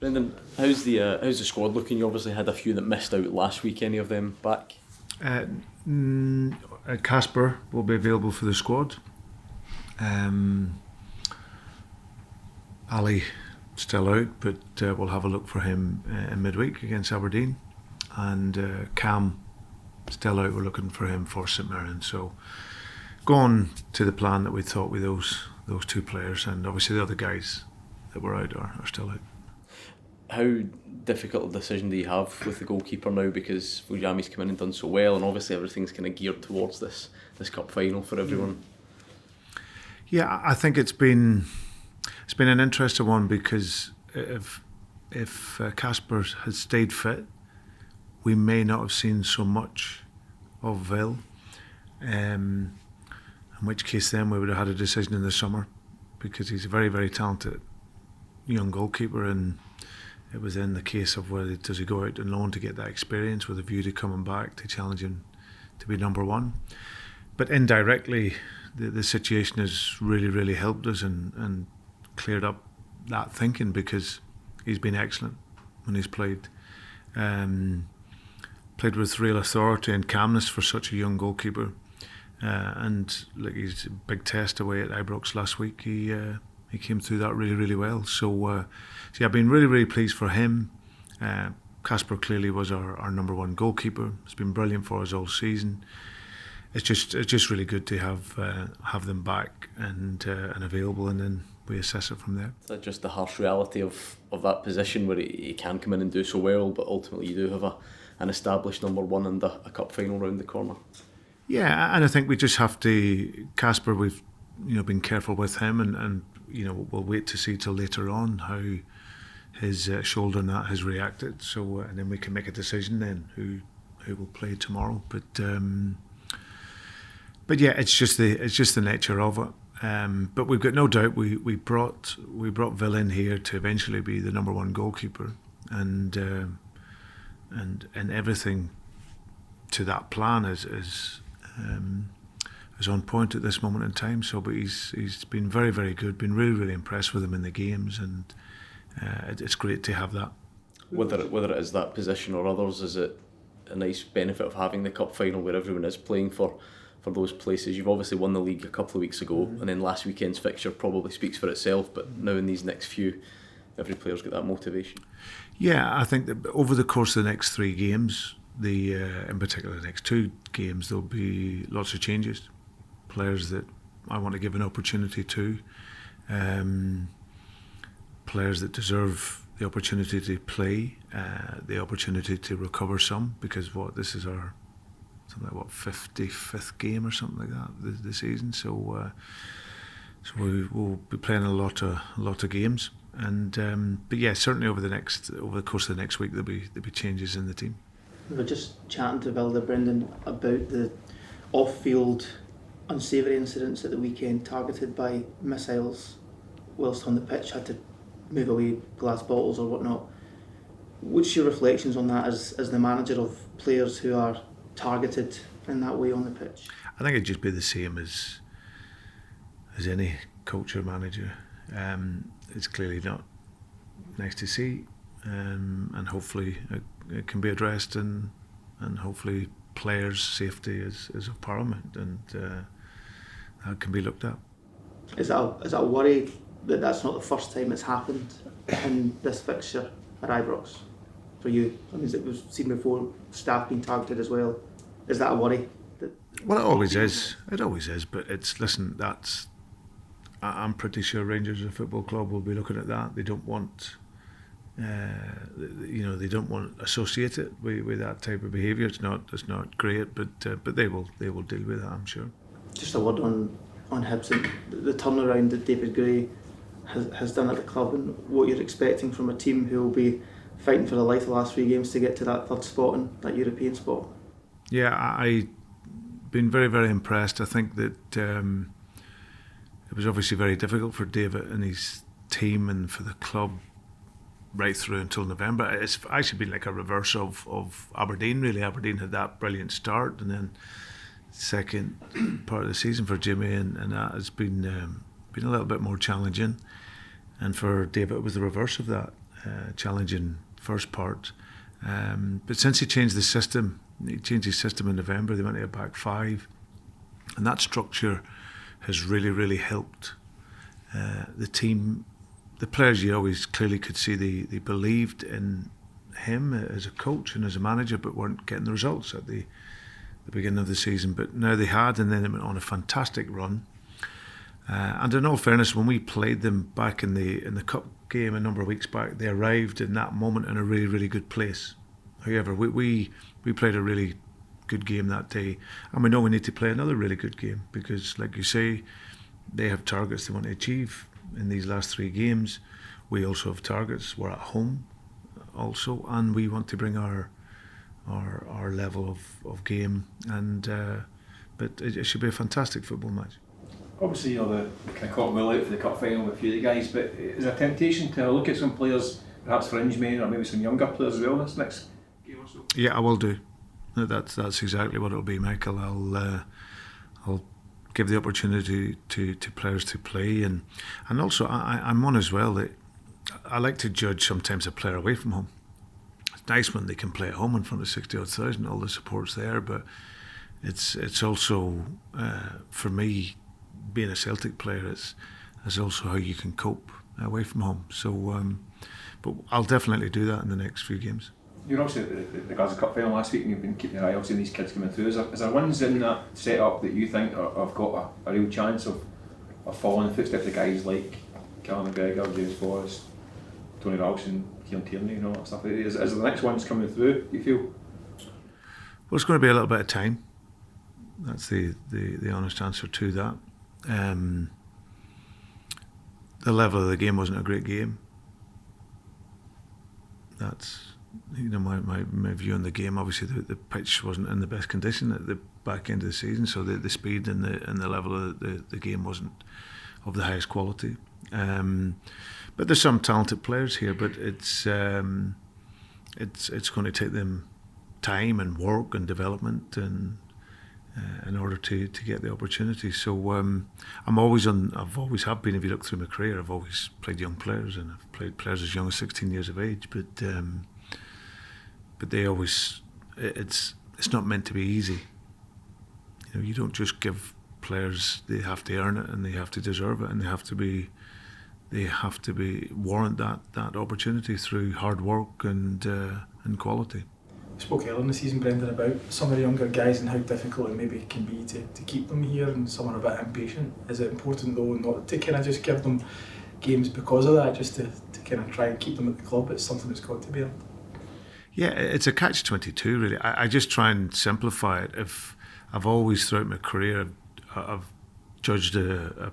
Brendan, how's the squad looking? You obviously had a few that missed out last week. Any of them back? Casper will be available for the squad. Ali still out, but we'll have a look for him in midweek against Aberdeen. And Cam still out. We're looking for him for St Mirren. So going to the plan that we thought with those two players, and obviously the other guys that were out are still out. How difficult a decision do you have with the goalkeeper now, because Fujami's come in and done so well, and obviously everything's kind of geared towards this cup final for everyone? Yeah, I think it's been an interesting one, because if Casper had stayed fit, we may not have seen so much of Will. In which case then we would have had a decision in the summer, because he's a very, very talented young goalkeeper, and it was in the case of whether does he go out on loan to get that experience with a view to coming back to challenge him to be number one. But indirectly the situation has really, really helped us and cleared up that thinking, because he's been excellent when he's played. Played with real authority and calmness for such a young goalkeeper. And like, he's a big test away at Ibrox last week. He came through that really, really well. So I've been really, really pleased for him. Casper clearly was our number one goalkeeper. It's been brilliant for us all season. It's just really good to have them back and available, and then we assess it from there. Is that just the harsh reality of that position, where he can come in and do so well, but ultimately you do have an established number one and a cup final round the corner? Yeah, and I think we just have to. Casper, we've been careful with him, and we'll wait to see till later on how his shoulder and that has reacted. So and then we can make a decision then who will play tomorrow. But yeah, it's just the nature of it. But we've got no doubt we brought Will in here to eventually be the number one goalkeeper, and everything to that plan is on point at this moment in time. So, but he's been very, very good. Been really, really impressed with him in the games, and it's great to have that. Whether it is that position or others, is it a nice benefit of having the cup final where everyone is playing for those places? You've obviously won the league a couple of weeks ago, and then last weekend's fixture probably speaks for itself. But now in these next few, every player's got that motivation. Yeah, I think that over the course of the next 3 games, in particular the next 2 games, there'll be lots of changes. Players that I want to give an opportunity to, players that deserve the opportunity to play, the opportunity to recover some, because this is our 55th game or something like that this season. So we will be playing a lot of games, and but yeah, certainly over the course of the next week there'll be changes in the team. We were just chatting to Wilder, Brendan, about the off-field unsavoury incidents at the weekend targeted by missiles whilst on the pitch, had to move away glass bottles or whatnot. What's your reflections on that as the manager of players who are targeted in that way on the pitch? I think it'd just be the same as any coach or manager. It's clearly not nice to see, and hopefully it can be addressed, and hopefully players' safety is of paramount, and that can be looked at. Is that a worry that that's not the first time it's happened in this fixture at Ibrox for you? I mean, it was seen before, staff being targeted as well. Is that a worry? Well, it always is. It always is. But I'm pretty sure Rangers as a football club will be looking at that. They don't want, they don't want associated with that type of behaviour. It's not great, but they will deal with that, I'm sure. Just a word on Hibs and the turnaround that David Gray has done at the club, and what you're expecting from a team who will be fighting for the life the last 3 games to get to that 3rd spot and that European spot. Yeah, I've been very, very impressed. I think that it was obviously very difficult for David and his team and for the club right through until November. It's actually been like a reverse of Aberdeen, really. Aberdeen had that brilliant start, and then second part of the season for Jimmy, and that has been a little bit more challenging. And for David, it was the reverse of that. challenging first part. But since he changed his system in November, they went to a back five, and that structure has really, really helped the team. The players, you always clearly could see they believed in him as a coach and as a manager, but weren't getting the results at the beginning of the season. But now they had, and then it went on a fantastic run. And in all fairness, when we played them back in the cup game a number of weeks back, they arrived in that moment in a really, really good place. However, we played a really good game that day, and we know we need to play another really good game because, like you say, they have targets they want to achieve in these last 3 games. We also have targets. We're at home also, and we want to bring our level of game. And but it should be a fantastic football match. Obviously, the kind of caught Will out for the cup final with a few of the guys, but is there a temptation to look at some players, perhaps fringe men, or maybe some younger players as well this next game or so? Yeah, I will do. That's exactly what it'll be, Michael. I'll give the opportunity to players to play, and also I'm one as well that I like to judge sometimes a player away from home. It's nice when they can play at home in front of 60,000, all the support's there, but it's also for me, being a Celtic player, is also how you can cope away from home. So, but I'll definitely do that in the next few games. You're obviously at the Glasgow Cup final last week, and you've been keeping your eye obviously on these kids coming through. Is there ones in that setup that you think have got a real chance of following the footsteps of guys like Callum McGregor, James Forrest, Tony Ralston, Kieran Tierney, and all that stuff? Is the next ones coming through, you feel? Well, it's going to be a little bit of time. That's the honest answer to that. The level of the game wasn't a great game. That's my view on the game. Obviously, the pitch wasn't in the best condition at the back end of the season, so the speed and the level of the game wasn't of the highest quality. But there's some talented players here, but it's going to take them time and work and development and in order to get the opportunity. So I've always have been. If you look through my career, I've always played young players, and I've played players as young as 16 years of age. But they always, it's not meant to be easy. You don't just give players. They have to earn it, and they have to deserve it, and they have to be warrant that opportunity through hard work and quality. We spoke earlier in the season, Brendan, about some of the younger guys and how difficult it maybe can be to keep them here, and some are a bit impatient. Is it important though not to kind of just give them games because of that, just to kind of try and keep them at the club? It's something that's got to be earned. Yeah, it's a catch-22 really. I just try and simplify it. If I've always throughout my career I've judged a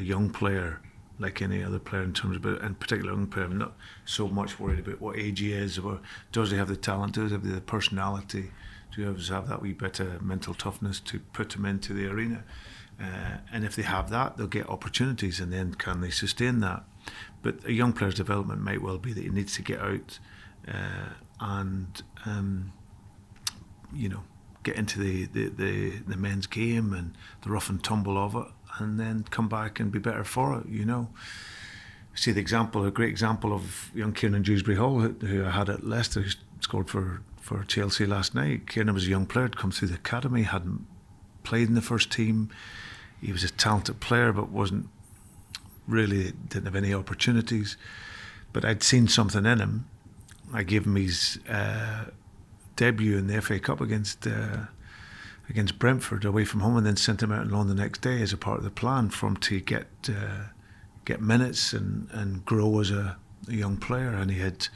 young player like any other player in terms of, in particular young player, I'm not so much worried about what age he is, or does he have the talent, does he have the personality, do he have that wee bit of mental toughness to put him into the arena, and if they have that, they'll get opportunities, and then can they sustain that? But a young player's development might well be that he needs to get out and get into the men's game and the rough and tumble of it, and then come back and be better for it. See a great example of young Kieran Dewsbury Hall, who I had at Leicester, who scored for Chelsea last night. Kieran was a young player, had come through the academy, hadn't played in the first team. He was a talented player, but didn't have any opportunities. But I'd seen something in him. I gave him his debut in the FA Cup against Brentford away from home, and then sent him out on loan the next day as a part of the plan for him to get minutes and grow as a young player. And he had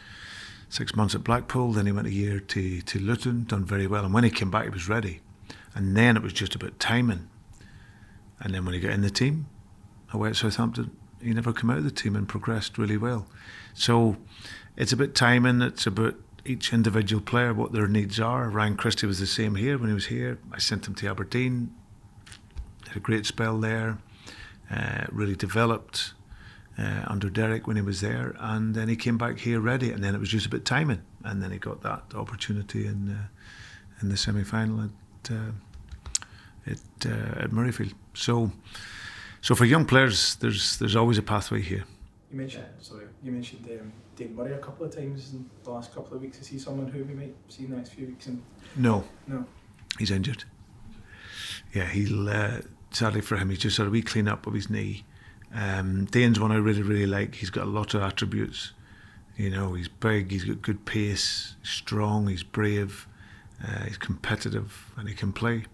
6 months at Blackpool, then he went a year to Luton, done very well, and when he came back he was ready, and then it was just about timing. And then when he got in the team away at Southampton, he never came out of the team and progressed really well. So it's about timing, it's about each individual player, what their needs are. Ryan Christie was the same here. When he was here, I sent him to Aberdeen, had a great spell there, really developed under Derek when he was there, and then he came back here ready, and then it was just a bit timing, and then he got that opportunity in the semi-final at Murrayfield. So for young players, there's always a pathway here. You mentioned Dane Murray a couple of times in the last couple of weeks. Is he someone who we might see in the next few weeks? No, He's injured. Yeah, he'll sadly for him, he's just had a wee clean up of his knee. Dane's one I really, really like. He's got a lot of attributes. You know, he's big, he's got good pace, he's strong, he's brave, he's competitive, and he can play.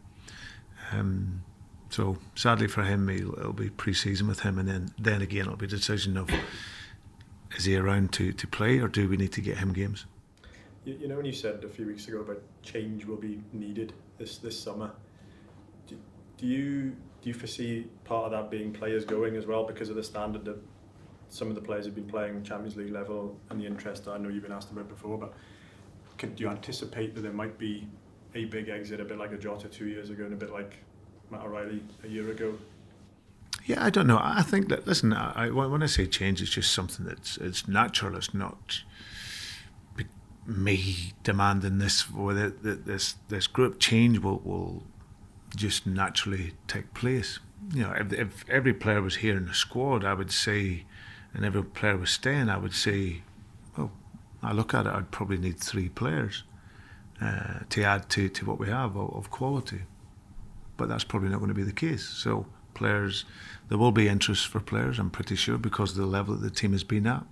So sadly for him, it'll be pre-season with him, and then again it'll be a decision of, is he around to play, or do we need to get him games? You know, when you said a few weeks ago about change will be needed this summer, do you foresee part of that being players going as well, because of the standard that some of the players have been playing Champions League level and the interest that I know you've been asked about before, but do you anticipate that there might be a big exit, a bit like a Jota 2 years ago and a bit like Matt O'Reilly a year ago? Yeah, I don't know. I think that, listen, when I say change, it's just something it's natural. It's not me demanding this, or this group change will just naturally take place. You know, if every player was here in the squad, I would say, and every player was staying, I would say, well, I look at it, I'd probably need 3 players to add to what we have of quality. But that's probably not going to be the case. So players, there will be interest for players, I'm pretty sure, because of the level that the team has been at.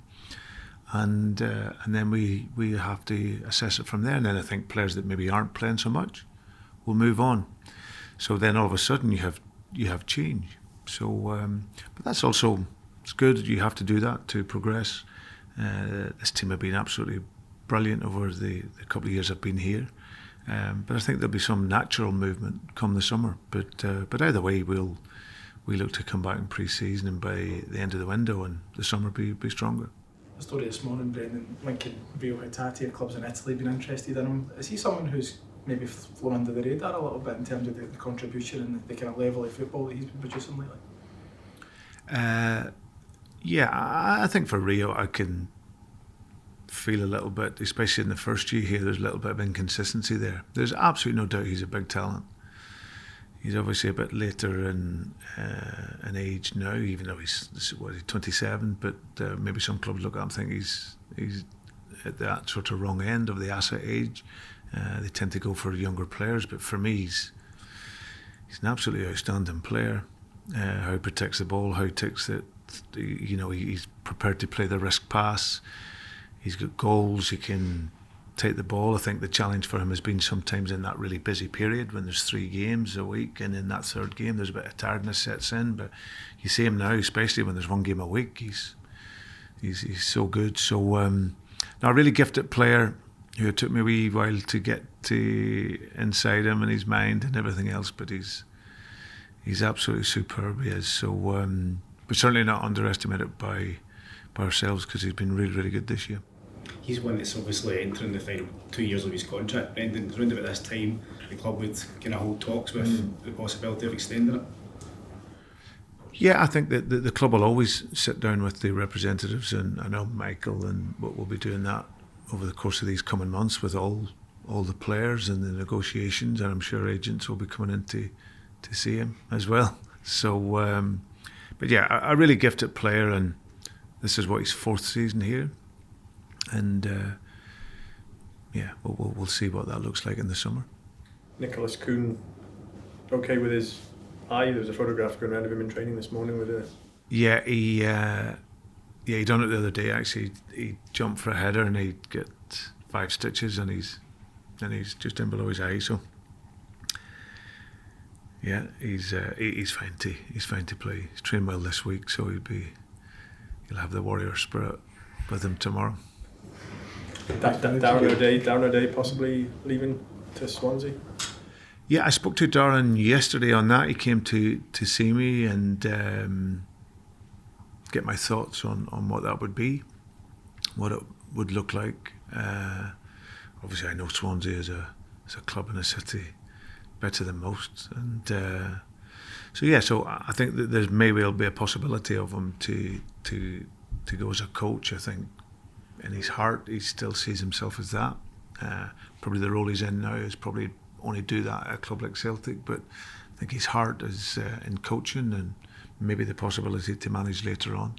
And then we have to assess it from there. And then I think players that maybe aren't playing so much will move on. So then all of a sudden you have change. So, but that's also, it's good. You have to do that to progress. This team have been absolutely brilliant over the couple of years I've been here. But I think there'll be some natural movement come the summer. But either way, we look to come back in pre-season, and by the end of the window and the summer be stronger. A story this morning, Brendan, linking Rio Hatate, clubs in Italy been interested in him. Is he someone who's maybe flown under the radar a little bit in terms of the contribution and the kind of level of football that he's been producing lately? Yeah, I think for Rio, I can feel a little bit, especially in the first year here, there's a little bit of inconsistency there. There's absolutely no doubt he's a big talent. He's obviously a bit later in age now, even though he's 27. But maybe some clubs look at him and think he's at that sort of wrong end of the asset age. They tend to go for younger players, but for me, he's an absolutely outstanding player. How he protects the ball, how he takes it. You know, he's prepared to play the risk pass. He's got goals. He can take the ball. I think the challenge for him has been sometimes in that really busy period when there's 3 games a week, and in that third game there's a bit of tiredness sets in. But you see him now, especially when there's 1 game a week, he's so good. So a really gifted player who it took me a wee while to get to inside him and his mind and everything else. But he's absolutely superb. He is. So but certainly not underestimated by ourselves, because he's been really, really good this year. He's one that's obviously entering the final 2 years of his contract. Brendan, around about this time, the club would kind of hold talks with the possibility of extending it. Yeah, I think that the club will always sit down with the representatives, and I know Michael and what we'll be doing that over the course of these coming months with all the players and the negotiations, and I'm sure agents will be coming in to see him as well. So, but yeah, a really gifted player, and this is what his 4th season here. And yeah, we'll see what that looks like in the summer. Nicholas Kuhn, okay with his eye? There was a photograph going around of him in training this morning with a... Yeah, he done it the other day. Actually, he jumped for a header and he got 5 stitches, and he's just in below his eye. So yeah, he's fine to play. He's trained well this week, so he'll have the warrior spirit with him tomorrow. Darren O'Day possibly leaving to Swansea? Yeah, I spoke to Darren yesterday on that. He came to see me and get my thoughts on what that would be, what it would look like. Obviously, I know Swansea is a club in a city better than most, and so I think that there maybe will be a possibility of him to go as a coach. I think in his heart he still sees himself as that. Probably the role he's in now is probably only do that at a club like Celtic, but I think his heart is in coaching, and maybe the possibility to manage later on.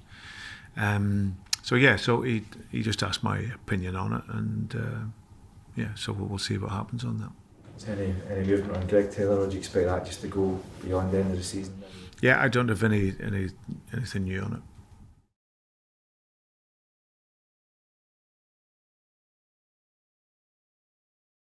So he just asked my opinion on it, and so we'll see what happens on that. Is there any movement on Greg Taylor, or do you expect that just to go beyond the end of the season? Yeah, I don't have anything new on it.